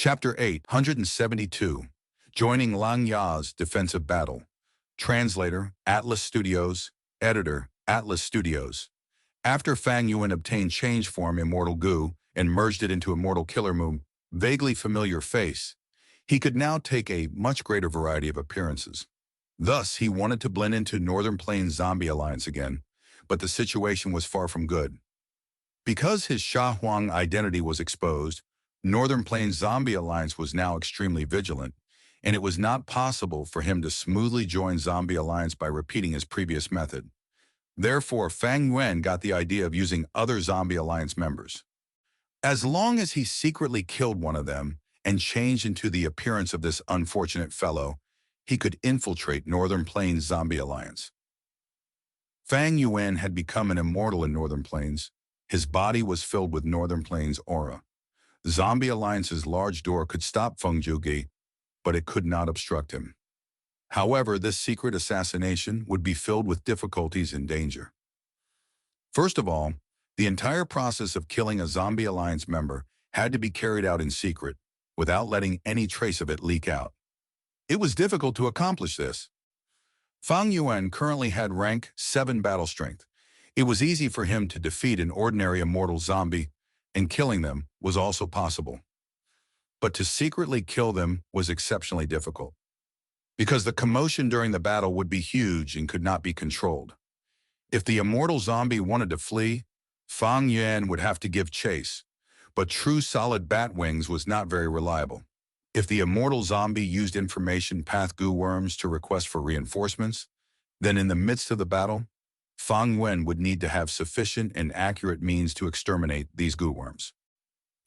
Chapter 872, Joining Lang Ya's Defensive Battle. Translator, Atlas Studios. Editor, Atlas Studios. After Fang Yuan obtained change form Immortal Gu and merged it into Immortal Killer Moon, vaguely familiar face, he could now take a much greater variety of appearances. Thus, he wanted to blend into Northern Plains Zombie Alliance again, but the situation was far from good. Because his Sha Huang identity was exposed, Northern Plains Zombie Alliance was now extremely vigilant, and it was not possible for him to smoothly join Zombie Alliance by repeating his previous method. Therefore, Fang Yuan got the idea of using other Zombie Alliance members. As long as he secretly killed one of them and changed into the appearance of this unfortunate fellow, he could infiltrate Northern Plains Zombie Alliance. Fang Yuan had become an immortal in Northern Plains. His body was filled with Northern Plains aura. Zombie Alliance's large door could stop Feng Zhuge, but it could not obstruct him. However, this secret assassination would be filled with difficulties and danger. First of all, the entire process of killing a Zombie Alliance member had to be carried out in secret, without letting any trace of it leak out. It was difficult to accomplish this. Fang Yuan currently had rank 7 battle strength. It was easy for him to defeat an ordinary immortal zombie, and killing them was also possible. But to secretly kill them was exceptionally difficult, because the commotion during the battle would be huge and could not be controlled. If the immortal zombie wanted to flee, Fang Yuan would have to give chase, but true solid bat wings was not very reliable. If the immortal zombie used information path goo worms to request for reinforcements, then in the midst of the battle, Fang Yuan would need to have sufficient and accurate means to exterminate these goo worms.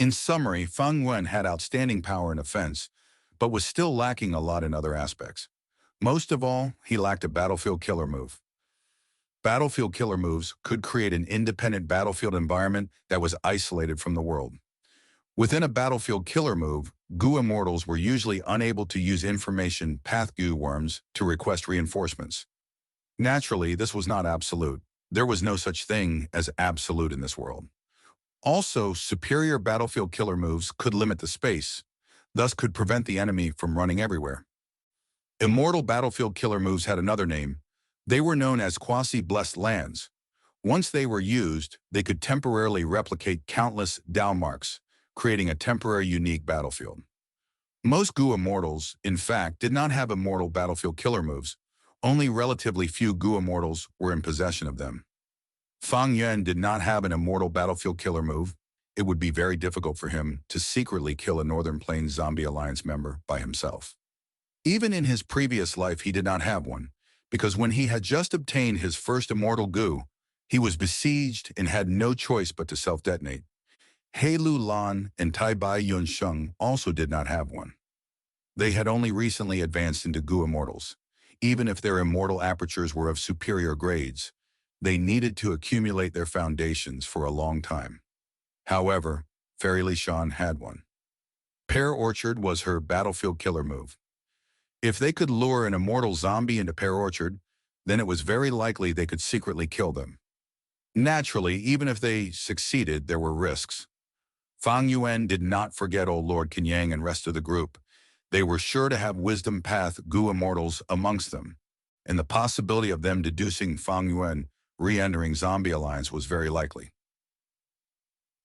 In summary, Fang Yuan had outstanding power in offense, but was still lacking a lot in other aspects. Most of all, he lacked a battlefield killer move. Battlefield killer moves could create an independent battlefield environment that was isolated from the world. Within a battlefield killer move, goo immortals were usually unable to use information path goo worms to request reinforcements. Naturally, this was not absolute. There was no such thing as absolute in this world. Also, superior battlefield killer moves could limit the space, thus could prevent the enemy from running everywhere. Immortal battlefield killer moves had another name. They were known as quasi-blessed lands. Once they were used, they could temporarily replicate countless Dao marks, creating a temporary unique battlefield. Most goo immortals, in fact, did not have immortal battlefield killer moves. Only relatively few goo immortals were in possession of them. Fang Yuan did not have an immortal battlefield killer move. It would be very difficult for him to secretly kill a Northern Plains Zombie Alliance member by himself. Even in his previous life, he did not have one, because when he had just obtained his first immortal goo, he was besieged and had no choice but to self-detonate. He Lu Lan and Tai Bai Yun Sheng also did not have one. They had only recently advanced into goo immortals. Even if their immortal apertures were of superior grades, they needed to accumulate their foundations for a long time. However, Fairy Li Shan had one. Pear Orchard was her battlefield killer move. If they could lure an immortal zombie into Pear Orchard, then it was very likely they could secretly kill them. Naturally, even if they succeeded, there were risks. Fang Yuan did not forget old Lord Kenyang and rest of the group. They were sure to have wisdom path goo immortals amongst them, and the possibility of them deducing Fang Yuan re-entering Zombie Alliance was very likely.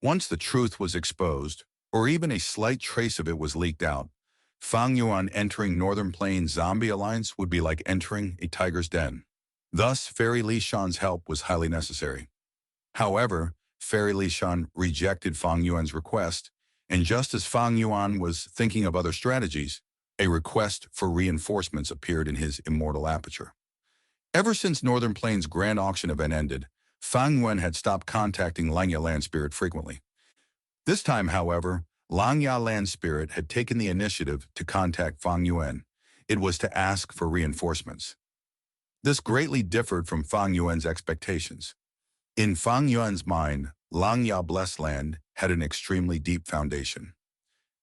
Once the truth was exposed, or even a slight trace of it was leaked out, Fang Yuan entering Northern Plains Zombie Alliance would be like entering a tiger's den. Thus, Fairy Li Shan's help was highly necessary. However, Fairy Li Shan rejected Fang Yuan's request, and just as Fang Yuan was thinking of other strategies, a request for reinforcements appeared in his immortal aperture. Ever since Northern Plains' Grand Auction event ended, Fang Yuan had stopped contacting Langya Land Spirit frequently. This time, however, Langya Land Spirit had taken the initiative to contact Fang Yuan. It was to ask for reinforcements. This greatly differed from Fang Yuan's expectations. In Fang Yuan's mind, Langya Blessed Land had an extremely deep foundation.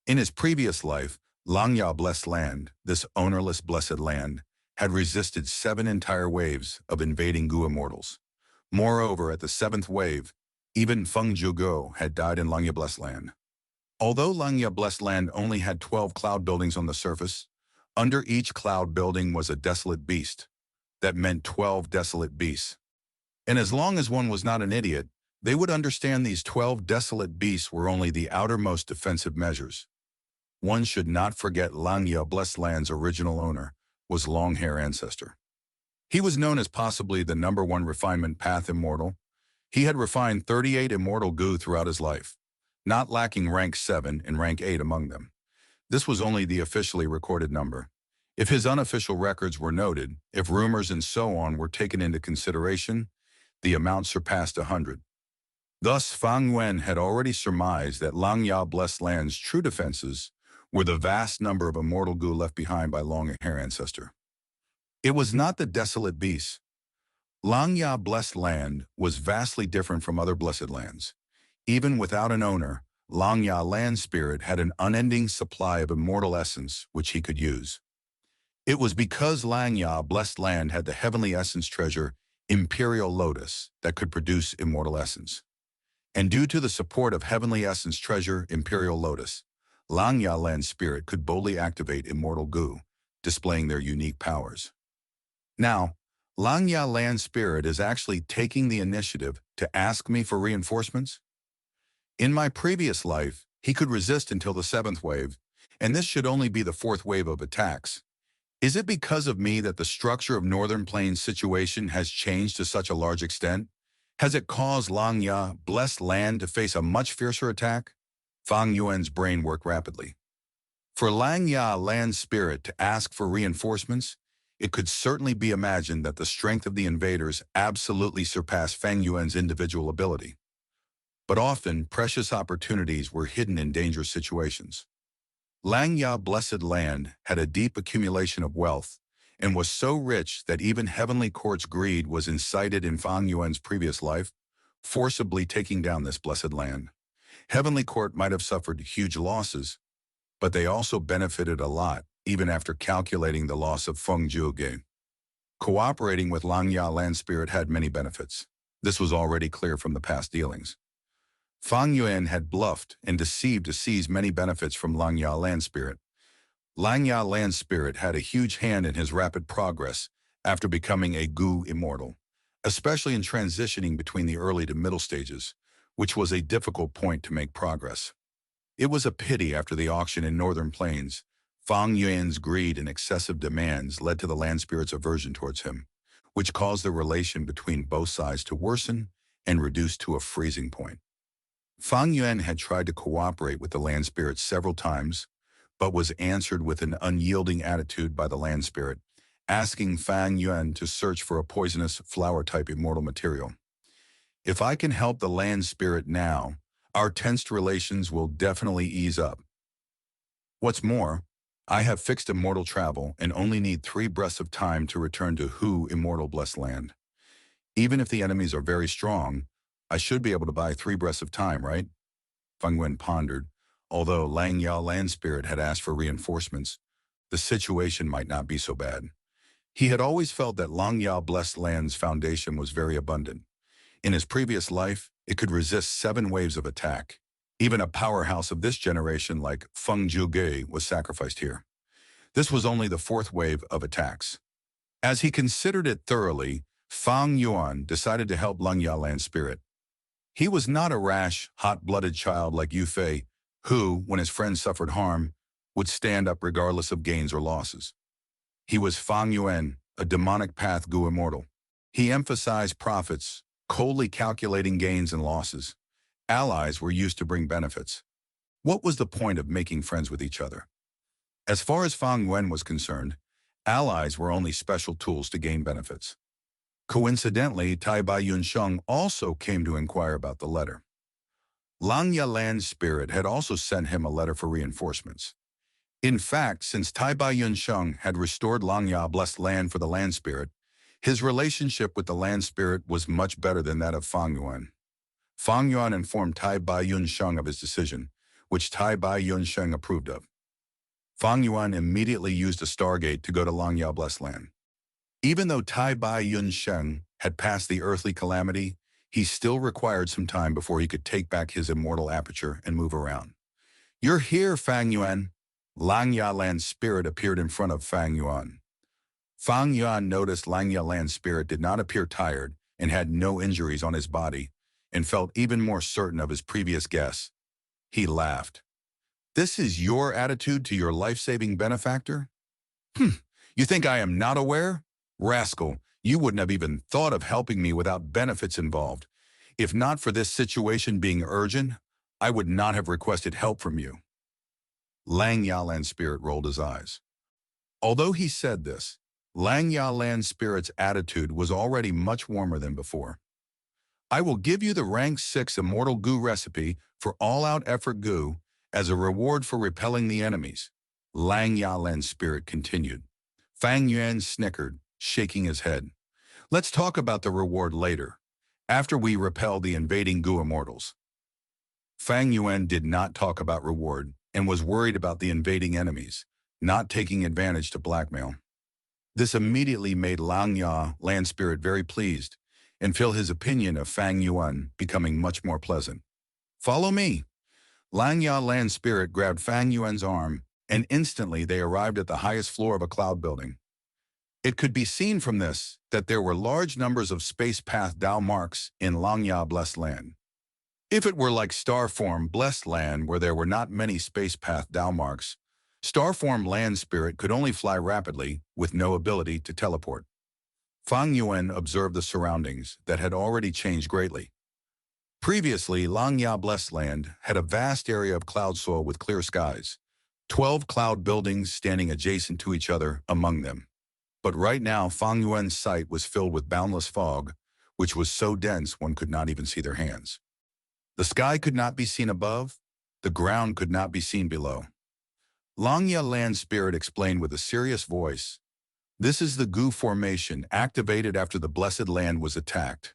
In his previous life, Langya Blessed Land, this ownerless blessed land, had resisted 7 entire waves of invading goo immortals. Moreover, at the 7th wave, even Feng Zhuge had died in Langya Blessed Land. Although Langya Blessed Land only had 12 cloud buildings on the surface, under each cloud building was a desolate beast. That meant 12 desolate beasts. And as long as one was not an idiot, they would understand these 12 desolate beasts were only the outermost defensive measures. One should not forget Langya Blessed Land's original owner was Longhair Ancestor. He was known as possibly the #1 refinement path immortal. He had refined 38 immortal goo throughout his life, not lacking rank 7 and rank 8 among them. This was only the officially recorded number. If his unofficial records were noted, if rumors and so on were taken into consideration, the amount surpassed 100. Thus, Fang Yuan had already surmised that Langya Blessed Land's true defenses were the vast number of immortal goo left behind by Longhair Ancestor. It was not the desolate beasts. Langya Blessed Land was vastly different from other blessed lands. Even without an owner, Langya Land Spirit had an unending supply of immortal essence which he could use. It was because Langya Blessed Land had the heavenly essence treasure, Imperial Lotus, that could produce immortal essence. And due to the support of heavenly essence treasure, Imperial Lotus, Langya Land Spirit could boldly activate immortal goo, displaying their unique powers. Now, Langya Land Spirit is actually taking the initiative to ask me for reinforcements. In my previous life, he could resist until the 7th wave, and this should only be the 4th wave of attacks. Is it because of me that the structure of Northern Plains situation has changed to such a large extent? Has it caused Langya Blessed Land to face a much fiercer attack? Fang Yuan's brain worked rapidly. For Langya Land Spirit to ask for reinforcements, it could certainly be imagined that the strength of the invaders absolutely surpassed Fang Yuan's individual ability. But often, precious opportunities were hidden in dangerous situations. Langya Blessed Land had a deep accumulation of wealth and was so rich that even Heavenly Court's greed was incited in Fang Yuan's previous life, forcibly taking down this blessed land. Heavenly Court might have suffered huge losses, but they also benefited a lot, even after calculating the loss of Feng Jiuge. Cooperating with Langya Land Spirit had many benefits. This was already clear from the past dealings. Fang Yuan had bluffed and deceived to seize many benefits from Langya Land Spirit. Langya Land Spirit had a huge hand in his rapid progress after becoming a goo immortal, especially in transitioning between the early to middle stages, which was a difficult point to make progress. It was a pity after the auction in Northern Plains, Fang Yuan's greed and excessive demands led to the land spirit's aversion towards him, which caused the relation between both sides to worsen and reduce to a freezing point. Fang Yuan had tried to cooperate with the land spirit several times, but was answered with an unyielding attitude by the land spirit, asking Fang Yuan to search for a poisonous flower-type immortal material. If I can help the land spirit now, our tensed relations will definitely ease up. What's more, I have fixed immortal travel and only need 3 breaths of time to return to Hu Immortal Blessed Land. Even if the enemies are very strong, I should be able to buy 3 breaths of time, right? Feng Yuan pondered. Although Langya Land Spirit had asked for reinforcements, the situation might not be so bad. He had always felt that Langya Blessed Land's foundation was very abundant. In his previous life, it could resist 7 waves of attack. Even a powerhouse of this generation like Feng Jiuge was sacrificed here. This was only the 4th wave of attacks. As he considered it thoroughly, Fang Yuan decided to help Langya Land Spirit. He was not a rash, hot-blooded child like Yu Fei, who, when his friends suffered harm, would stand up regardless of gains or losses. He was Fang Yuan, a demonic path goo immortal. He emphasized profits, coldly calculating gains and losses. Allies were used to bring benefits. What was the point of making friends with each other? As far as Fang Yuan was concerned, allies were only special tools to gain benefits. Coincidentally, Tai Bai Yunsheng also came to inquire about the letter. Langya Land Spirit had also sent him a letter for reinforcements. In fact, since Tai Bai Yunsheng had restored Langya Blessed Land for the Land Spirit, his relationship with the Land Spirit was much better than that of Fang Yuan. Fang Yuan informed Tai Bai Yunsheng of his decision, which Tai Bai Yunsheng approved of. Fang Yuan immediately used a Stargate to go to Langya Blessed Land. Even though Tai Bai Yunsheng had passed the earthly calamity, he still required some time before he could take back his immortal aperture and move around. You're here, Fang Yuan. Lang Yalan's spirit appeared in front of Fang Yuan. Fang Yuan noticed Lang Yalan's spirit did not appear tired and had no injuries on his body, and felt even more certain of his previous guess. He laughed. This is your attitude to your life-saving benefactor? You think I am not aware? Rascal, you wouldn't have even thought of helping me without benefits involved. If not for this situation being urgent, I would not have requested help from you. Lang Yalan's spirit rolled his eyes. Although he said this, Lang Yalan's spirit's attitude was already much warmer than before. I will give you the rank 6 immortal goo recipe for all-out effort goo as a reward for repelling the enemies. Lang Yalan's spirit continued. Fang Yuan snickered, shaking his head. Let's talk about the reward later, after we repel the invading goo immortals. Fang Yuan did not talk about reward and was worried about the invading enemies, not taking advantage to blackmail. This immediately made Lang Ya Land Spirit very pleased and felt his opinion of Fang Yuan becoming much more pleasant. Follow me. Lang Ya Land Spirit grabbed Fang Yuan's arm, and instantly they arrived at the highest floor of a cloud building. It could be seen from this that there were large numbers of space path Dao marks in Lang Ya Blessed Land. If it were like Starform Blessed Land where there were not many space path Dao marks, Starform Land Spirit could only fly rapidly with no ability to teleport. Fang Yuan observed the surroundings that had already changed greatly. Previously, Lang Ya Blessed Land had a vast area of cloud soil with clear skies, 12 cloud buildings standing adjacent to each other among them. But right now, Fang Yuan's sight was filled with boundless fog, which was so dense one could not even see their hands. The sky could not be seen above, the ground could not be seen below. Lang Ya Land Spirit explained with a serious voice, "This is the goo formation activated after the Blessed Land was attacked.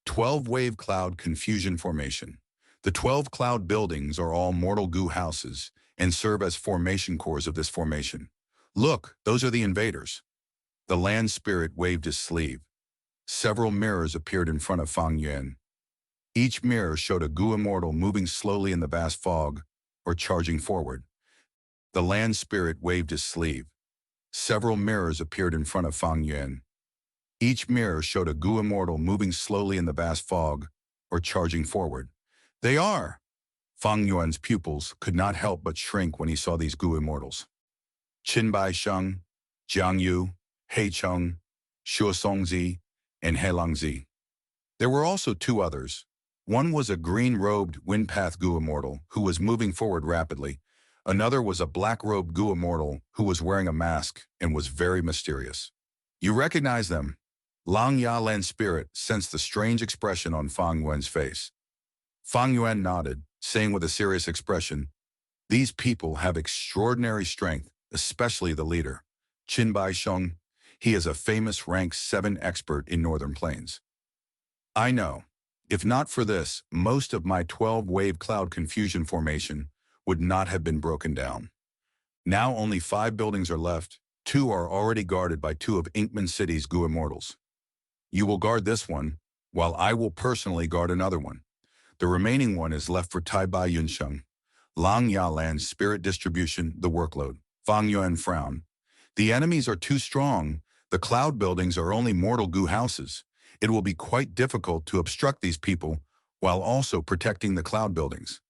12 wave cloud confusion formation. The 12 cloud buildings are all mortal goo houses and serve as formation cores of this formation. Look, those are the invaders." The land spirit waved his sleeve. Several mirrors appeared in front of Fang Yuan. Each mirror showed a goo immortal moving slowly in the vast fog or charging forward. The land spirit waved his sleeve. Several mirrors appeared in front of Fang Yuan. Each mirror showed a goo immortal moving slowly in the vast fog or charging forward. They are! Fang Yuan's pupils could not help but shrink when he saw these goo immortals. Qin Bai Sheng, Jiang Yu, Hei Cheng, Shuo Songzi, and He Langzi. There were also two others. One was a green-robed Windpath Goo Immortal who was moving forward rapidly. Another was a black-robed Goo Immortal who was wearing a mask and was very mysterious. You recognize them? Lang Ya Land Spirit sensed the strange expression on Fang Yuan's face. Fang Yuan nodded, saying with a serious expression, "These people have extraordinary strength, especially the leader, Qin Bai Sheng. He is a famous rank 7 expert in Northern Plains. I know. If not for this, most of my 12-wave cloud confusion formation would not have been broken down. Now only 5 buildings are left. 2 are already guarded by 2 of Inkman City's Goo Immortals. You will guard this one, while I will personally guard another one. The remaining one is left for Tai Bai Yunsheng. Lang Ya Land's spirit distribution, the workload." Fang Yuan frowned. "The enemies are too strong. The cloud buildings are only mortal goo houses. It will be quite difficult to obstruct these people while also protecting the cloud buildings."